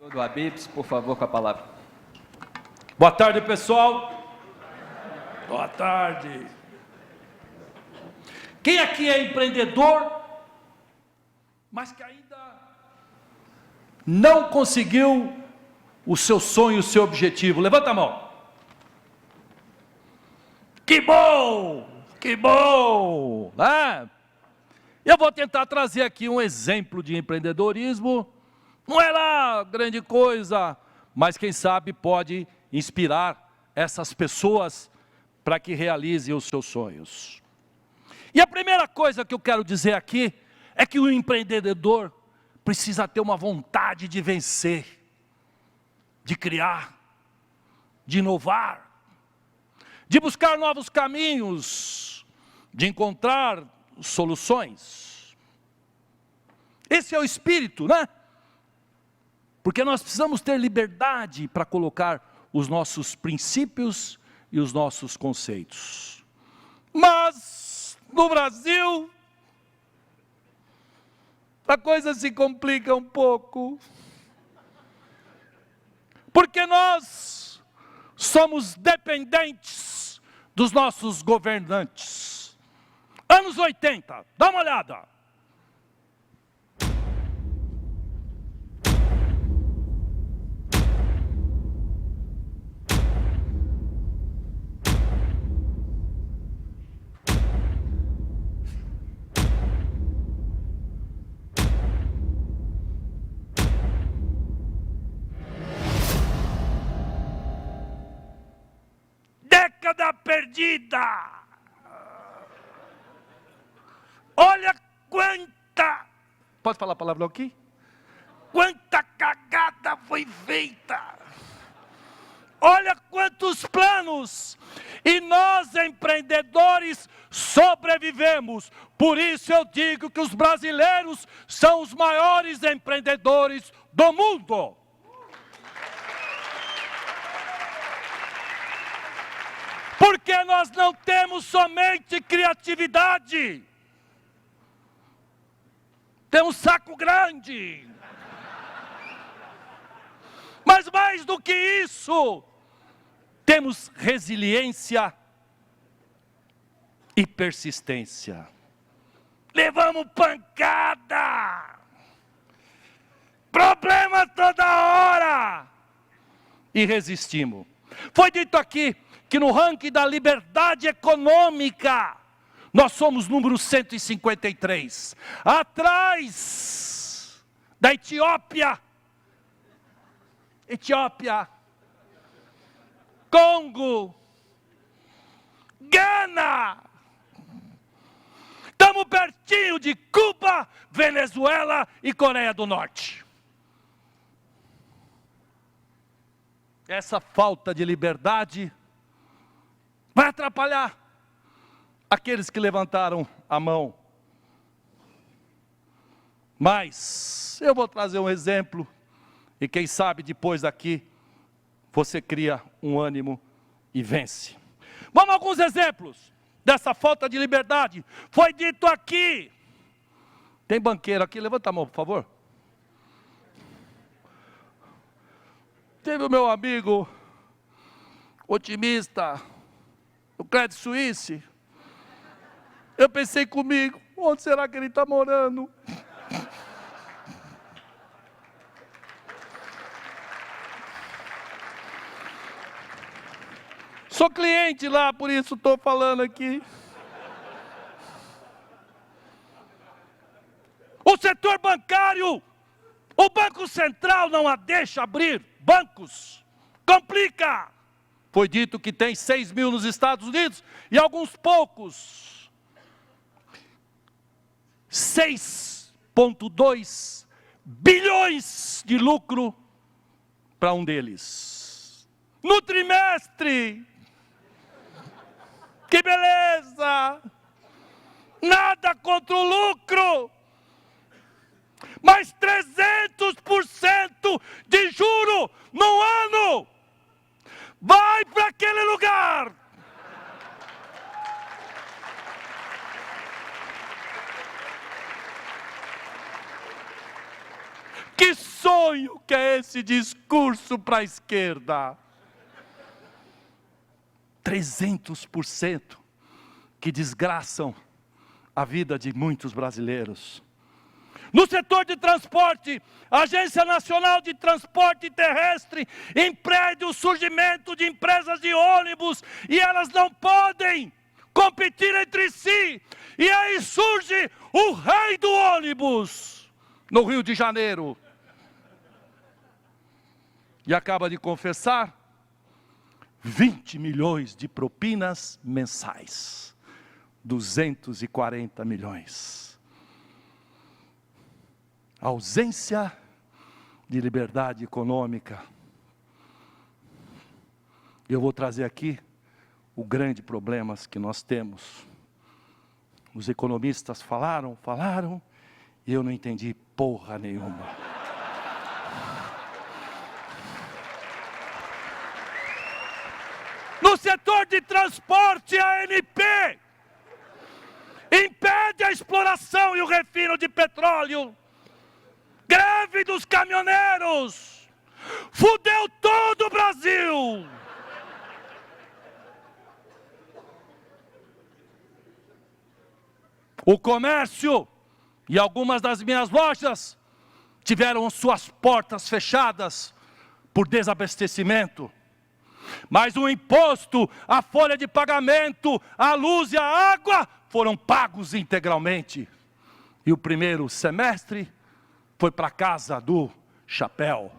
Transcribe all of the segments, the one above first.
Do Habibs, por favor, com a palavra. Boa tarde, pessoal. Boa tarde. Quem aqui é empreendedor, mas que ainda não conseguiu o seu sonho, o seu objetivo? Levanta a mão. Que bom! Que bom! Eu vou tentar trazer aqui um exemplo de empreendedorismo. Não é lá grande coisa, mas quem sabe pode inspirar essas pessoas para que realizem os seus sonhos. E a primeira coisa que eu quero dizer aqui é que o empreendedor precisa ter uma vontade de vencer, de criar, de inovar, de buscar novos caminhos, de encontrar soluções. Esse é o espírito, né? Porque nós precisamos ter liberdade para colocar os nossos princípios e os nossos conceitos. Mas, no Brasil, a coisa se complica um pouco. Porque nós somos dependentes dos nossos governantes. Anos 80, dá uma olhada. Década perdida. Olha quanta... Pode falar a palavra aqui? Quanta cagada foi feita. Olha quantos planos. E nós, empreendedores, sobrevivemos. Por isso eu digo que os brasileiros são os maiores empreendedores do mundo. Porque nós não temos somente criatividade. Temos saco grande. Mas mais do que isso, temos resiliência e persistência. Levamos pancada. Problema toda hora. E resistimos. Foi dito aqui que no ranking da liberdade econômica, nós somos número 153, atrás da Etiópia, Congo, Gana, estamos pertinho de Cuba, Venezuela e Coreia do Norte. Essa falta de liberdade vai atrapalhar aqueles que levantaram a mão. Mas eu vou trazer um exemplo, e quem sabe depois daqui você cria um ânimo e vence. Vamos a alguns exemplos dessa falta de liberdade. Foi dito aqui. Tem banqueiro aqui? Levanta a mão, por favor. Teve o meu amigo otimista, o Credit Suisse. Eu pensei comigo, onde será que ele está morando? Sou cliente lá, por isso estou falando aqui. O setor bancário, o Banco Central não a deixa abrir bancos. Complica. Foi dito que tem 6 mil nos Estados Unidos e alguns poucos. 6,2 bilhões de lucro para um deles. No trimestre. Que beleza! Nada contra o lucro. Mas 300% de juro no ano. Vai para aquele lugar. Que sonho! sonho que é esse discurso para a esquerda. 300% que desgraçam a vida de muitos brasileiros. No setor de transporte, a Agência Nacional de Transporte Terrestre impede o surgimento de empresas de ônibus e elas não podem competir entre si. E aí surge o rei do ônibus, no Rio de Janeiro. E acaba de confessar 20 milhões de propinas mensais. 240 milhões. A ausência de liberdade econômica. Eu vou trazer aqui o grande problema que nós temos. Os economistas falaram, e eu não entendi porra nenhuma. No setor de transporte, a ANP impede a exploração e o refino de petróleo. Greve dos caminhoneiros. Fudeu todo o Brasil. O comércio e algumas das minhas lojas tiveram suas portas fechadas por desabastecimento. Mas o imposto, a folha de pagamento, a luz e a água foram pagos integralmente. E o primeiro semestre foi para a casa do chapéu.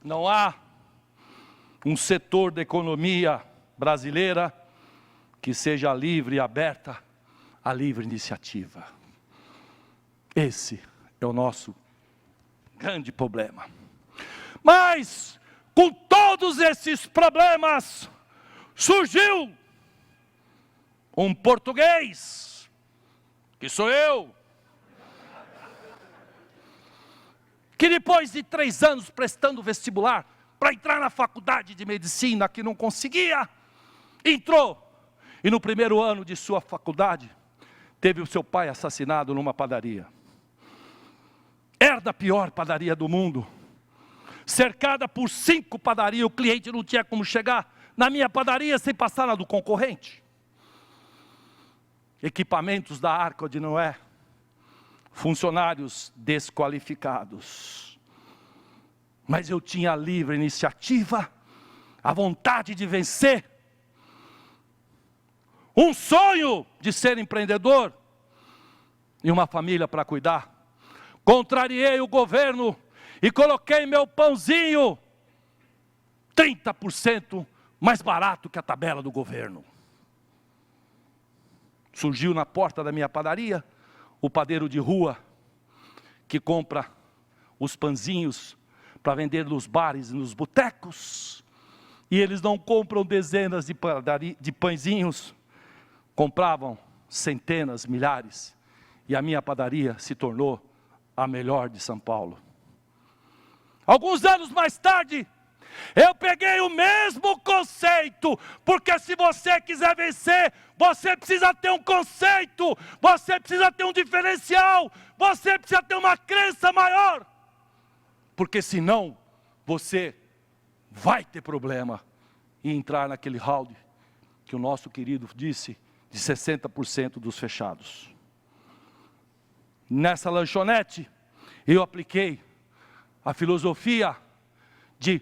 Não há um setor da economia brasileira que seja livre e aberta à livre iniciativa. Esse é o nosso grande problema. Mas, com todos esses problemas, surgiu um português, que sou eu, que depois de 3 anos prestando vestibular para entrar na faculdade de medicina, que não conseguia, entrou. E no primeiro ano de sua faculdade, teve o seu pai assassinado numa padaria. Era da pior padaria do mundo. Cercada por 5 padarias, o cliente não tinha como chegar na minha padaria sem passar na do concorrente. Equipamentos da Arca de Noé. Funcionários desqualificados. Mas eu tinha a livre iniciativa, a vontade de vencer. Um sonho de ser empreendedor e uma família para cuidar. Contrariei o governo e coloquei meu pãozinho 30% mais barato que a tabela do governo. Surgiu na porta da minha padaria o padeiro de rua que compra os pãezinhos para vender nos bares e nos botecos. E eles não compram dezenas de pãezinhos, compravam centenas, milhares. E a minha padaria se tornou a melhor de São Paulo. Alguns anos mais tarde, eu peguei o mesmo conceito, porque se você quiser vencer, você precisa ter um conceito, você precisa ter um diferencial, você precisa ter uma crença maior, porque senão você vai ter problema em entrar naquele round que o nosso querido disse, de 60% dos fechados. Nessa lanchonete, eu apliquei a filosofia de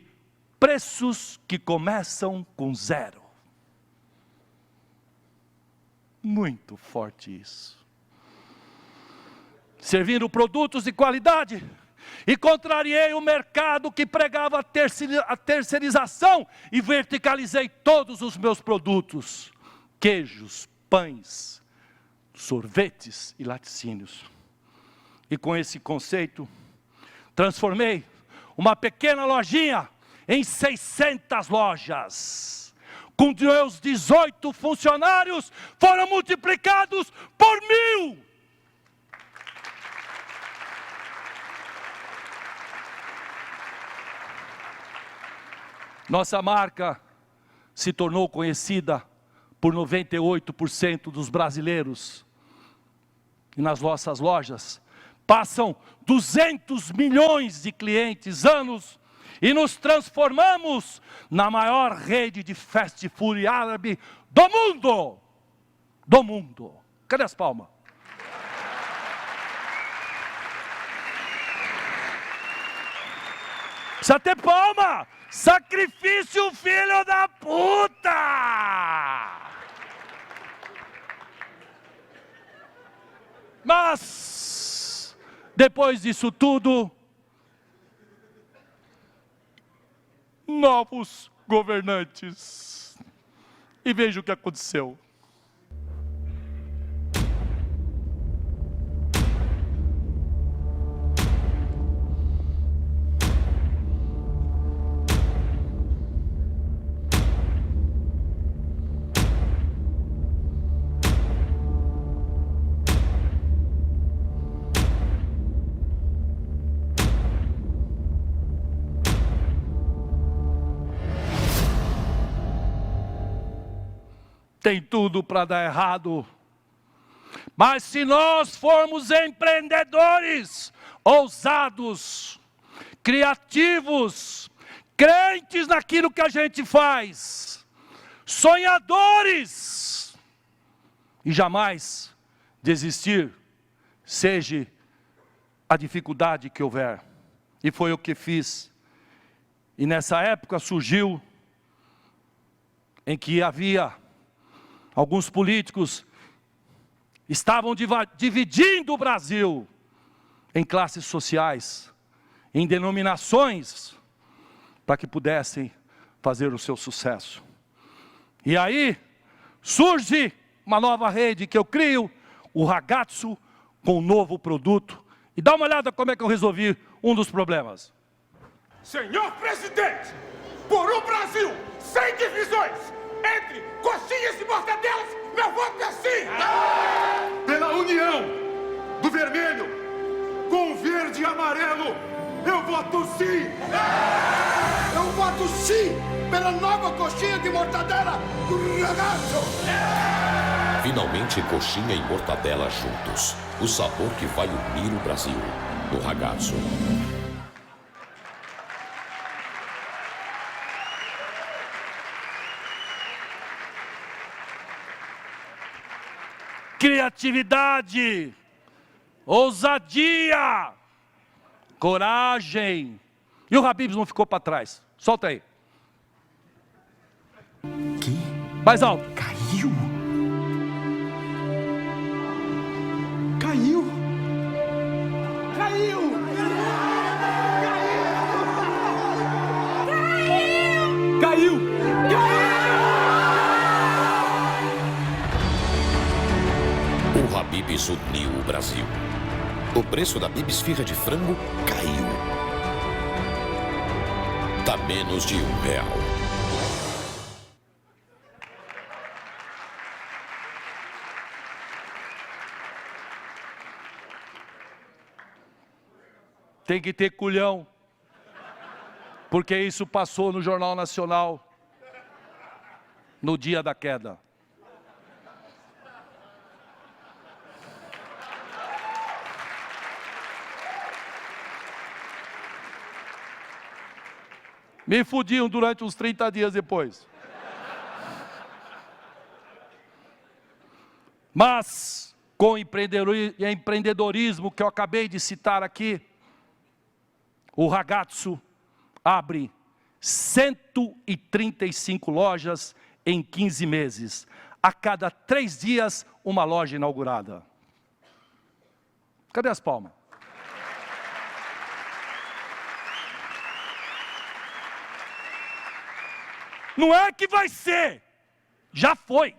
preços que começam com 0. Muito forte isso. Servindo produtos de qualidade. E contrariei o mercado que pregava a terceirização e verticalizei todos os meus produtos. Queijos, pães, sorvetes e laticínios. E com esse conceito, transformei uma pequena lojinha em 600 lojas. Com meus 18 funcionários, foram multiplicados por 1000. Nossa marca se tornou conhecida por 98% dos brasileiros E nas nossas lojas passam 200 milhões de clientes anos e nos transformamos na maior rede de fast food árabe do mundo. Do mundo. Cadê as palmas? Precisa ter palma! Sacrifício, filho da puta! Mas, depois disso tudo, novos governantes. E veja o que aconteceu. Tem tudo para dar errado. Mas se nós formos empreendedores, ousados, criativos, crentes naquilo que a gente faz, sonhadores, e jamais desistir, seja a dificuldade que houver. E foi o que fiz. E nessa época surgiu, em que havia alguns políticos estavam dividindo o Brasil em classes sociais, em denominações, para que pudessem fazer o seu sucesso. E aí surge uma nova rede que eu crio, o Ragazzo, com um novo produto. E dá uma olhada como é que eu resolvi um dos problemas. Senhor presidente, por um Brasil sem divisões, entre coxinhas e mortadelas, meu voto é sim! Pela união do vermelho com o verde e amarelo, eu voto sim! Eu voto sim pela nova coxinha de mortadela do Ragazzo! Finalmente, coxinha e mortadela juntos. O sabor que vai unir o Brasil. No Ragazzo. Criatividade, ousadia, coragem. E o Habib's não ficou para trás. Solta aí. Que? Mais alto. Caiu? Caiu? Caiu! Caiu! Caiu! O Habib's uniu o Brasil. O preço da Bibis Esfirra de frango caiu. Tá menos de R$1. Tem que ter culhão, porque isso passou no Jornal Nacional, no dia da queda. Me fudiam durante uns 30 dias depois. Mas, com o empreendedorismo que eu acabei de citar aqui, o Ragazzo abre 135 lojas em 15 meses. A cada 3 dias, uma loja inaugurada. Cadê as palmas? Não é que vai ser, já foi.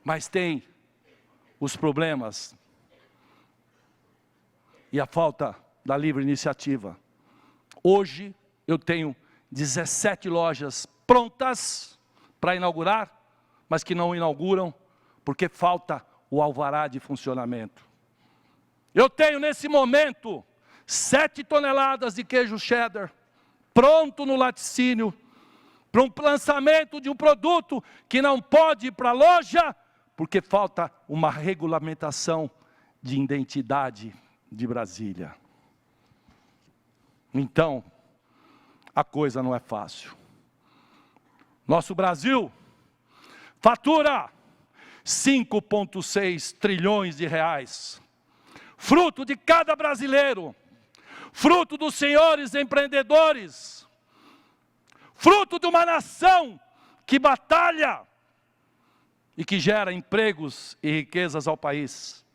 Mas tem os problemas e a falta da livre iniciativa. Hoje eu tenho 17 lojas prontas para inaugurar, mas que não inauguram porque falta o alvará de funcionamento. Eu tenho nesse momento 7 toneladas de queijo cheddar pronto no laticínio para um lançamento de um produto que não pode ir para a loja porque falta uma regulamentação de identidade de Brasília. Então, a coisa não é fácil. Nosso Brasil fatura 5,6 trilhões de reais, fruto de cada brasileiro, fruto dos senhores empreendedores, fruto de uma nação que batalha e que gera empregos e riquezas ao país.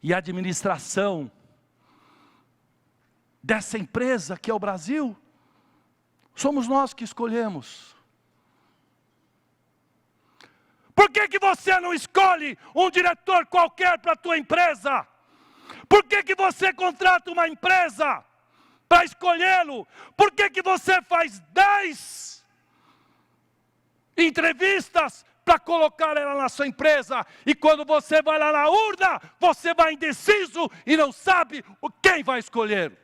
E a administração dessa empresa que é o Brasil, somos nós que escolhemos. Por que você não escolhe um diretor qualquer para a tua empresa? Por que você contrata uma empresa para escolhê-lo? Por que você faz 10 entrevistas para colocar ela na sua empresa? E quando você vai lá na urna, você vai indeciso e não sabe quem vai escolher.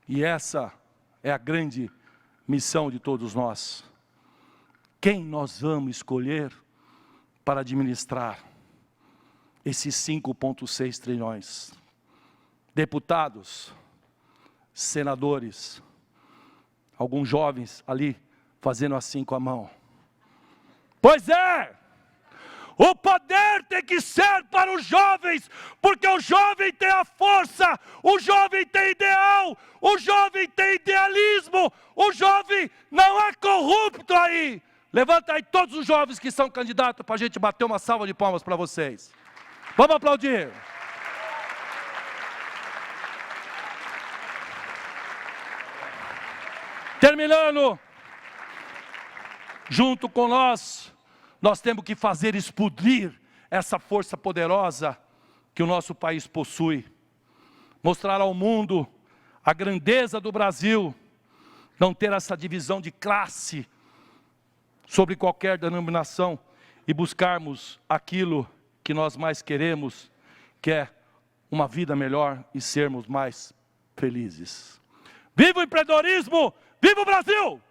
E essa é a grande missão de todos nós. Quem nós vamos escolher para administrar esses 5,6 trilhões? Deputados, senadores, alguns jovens ali fazendo assim com a mão. Pois é! O poder tem que ser para os jovens, porque o jovem tem a força, o jovem tem ideal, o jovem tem idealismo, o jovem não é corrupto aí. Levanta aí todos os jovens que são candidatos para a gente bater uma salva de palmas para vocês. Vamos aplaudir. Terminando, junto com nós temos que fazer explodir essa força poderosa que o nosso país possui. Mostrar ao mundo a grandeza do Brasil, não ter essa divisão de classe sobre qualquer denominação e buscarmos aquilo que nós mais queremos, que é uma vida melhor e sermos mais felizes. Viva o empreendedorismo! Viva o Brasil!